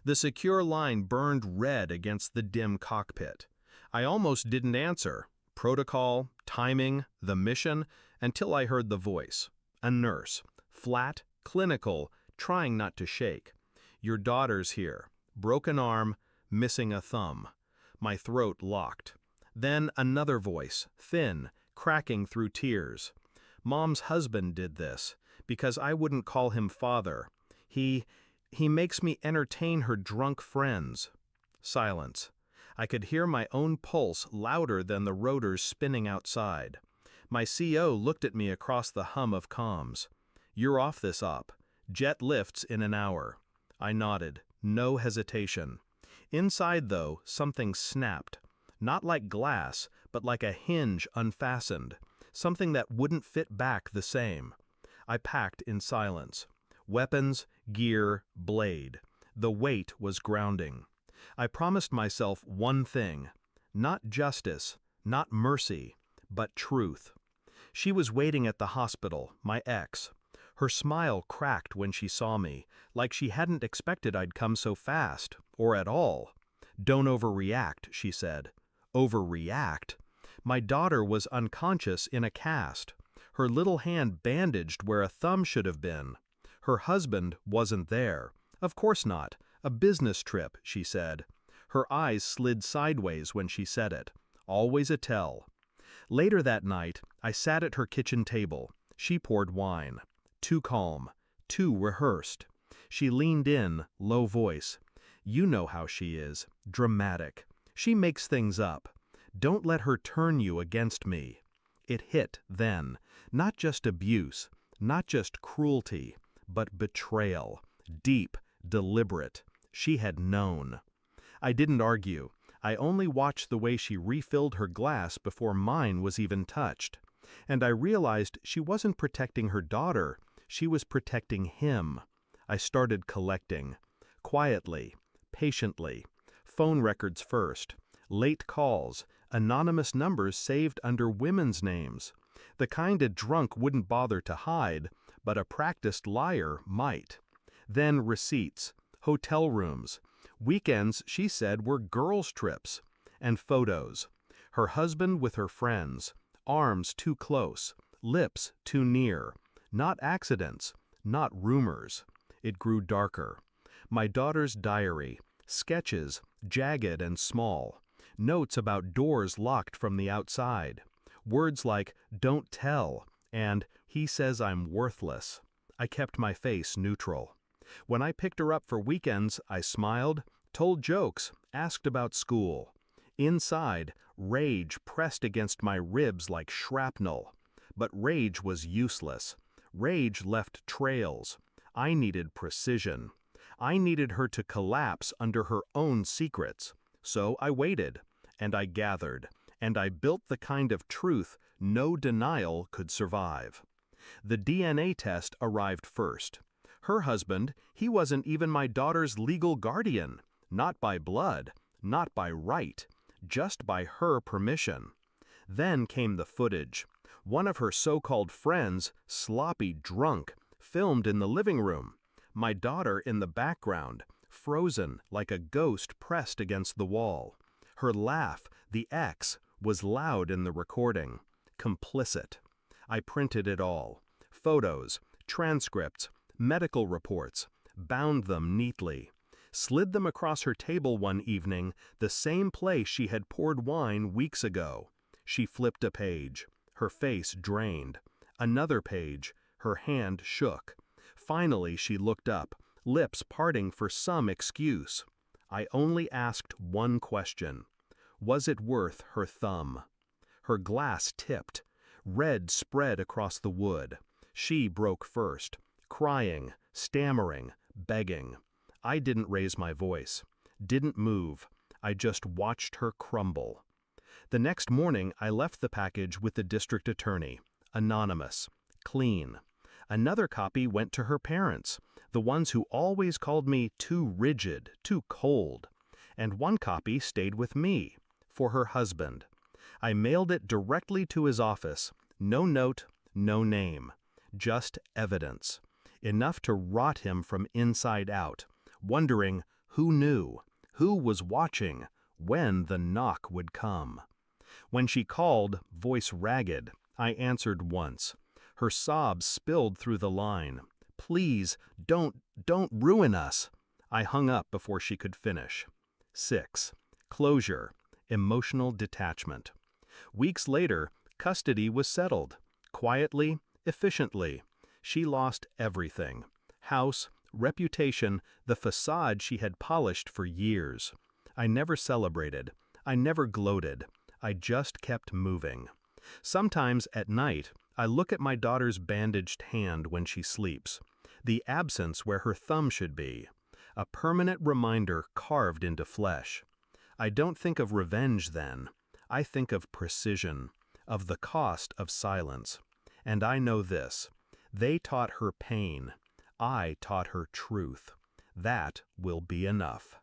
The secure line burned red against the dim cockpit. I almost didn't answer. Protocol, timing, the mission, until I heard the voice. A nurse, flat, clinical, trying not to shake. "Your daughter's here. Broken arm, missing a thumb." My throat locked. Then another voice, thin, cracking through tears. "Mom's husband did this, because I wouldn't call him father. He makes me entertain her drunk friends." Silence. I could hear my own pulse louder than the rotors spinning outside. My CO looked at me across the hum of comms. "You're off this op. Jet lifts in an hour." I nodded. No hesitation. Inside, though, something snapped. Not like glass, but like a hinge unfastened. Something that wouldn't fit back the same. I packed in silence. Weapons, gear, blade. The weight was grounding. I promised myself one thing. Not justice, not mercy, but truth. She was waiting at the hospital, my ex. Her smile cracked when she saw me, like she hadn't expected I'd come so fast, or at all. "Don't overreact," she said. Overreact? My daughter was unconscious in a cast. Her little hand bandaged where a thumb should have been. Her husband wasn't there. Of course not. A business trip, she said. Her eyes slid sideways when she said it. Always a tell. Later that night, I sat at her kitchen table. She poured wine. Too calm. Too rehearsed. She leaned in, low voice. "You know how she is. Dramatic. She makes things up. Don't let her turn you against me." It hit then. Not just abuse. Not just cruelty. But betrayal. Deep. Deliberate. She had known. I didn't argue. I only watched the way she refilled her glass before mine was even touched. And I realized she wasn't protecting her daughter. She was protecting him. I started collecting. Quietly. Patiently. Phone records first. Late calls. Anonymous numbers saved under women's names. The kind a drunk wouldn't bother to hide, but a practiced liar might. Then receipts. Hotel rooms. Weekends, she said, were girls' trips. And photos. Her husband with her friends. Arms too close. Lips too near. Not accidents. Not rumors. It grew darker. My daughter's diary. Sketches, jagged and small. Notes about doors locked from the outside. Words like, "Don't tell," and "He says I'm worthless." I kept my face neutral. When I picked her up for weekends, I smiled, told jokes, asked about school. Inside, rage pressed against my ribs like shrapnel. But rage was useless. Rage left trails. I needed precision. I needed her to collapse under her own secrets. So I waited, and I gathered, and I built the kind of truth no denial could survive. The DNA test arrived first. Her husband, he wasn't even my daughter's legal guardian. Not by blood, not by right, just by her permission. Then came the footage. One of her so-called friends, sloppy drunk, filmed in the living room. My daughter in the background, frozen like a ghost pressed against the wall. Her laugh, the X, was loud in the recording. Complicit. I printed it all. Photos, transcripts, medical reports, bound them neatly. Slid them across her table one evening, the same place she had poured wine weeks ago. She flipped a page. Her face drained. Another page. Her hand shook. Finally she looked up, lips parting for some excuse. I only asked one question. Was it worth her thumb? Her glass tipped. Red spread across the wood. She broke first, crying, stammering, begging. I didn't raise my voice, didn't move. I just watched her crumble. The next morning I left the package with the district attorney. Anonymous. Clean. Another copy went to her parents, the ones who always called me too rigid, too cold. And one copy stayed with me, for her husband. I mailed it directly to his office. No note, no name. Just evidence. Enough to rot him from inside out, wondering Who knew? Who was watching? When the knock would come? When she called, voice ragged, I answered once. Her sobs spilled through the line. Please, don't ruin us. I hung up before she could finish. 6. Closure. Emotional detachment. Weeks later, custody was settled. Quietly, efficiently. She lost everything. House, reputation, the facade she had polished for years. I never celebrated. I never gloated. I just kept moving. Sometimes at night, I look at my daughter's bandaged hand when she sleeps. The absence where her thumb should be. A permanent reminder carved into flesh. I don't think of revenge then. I think of precision, of the cost of silence. And I know this. They taught her pain. I taught her truth. That will be enough.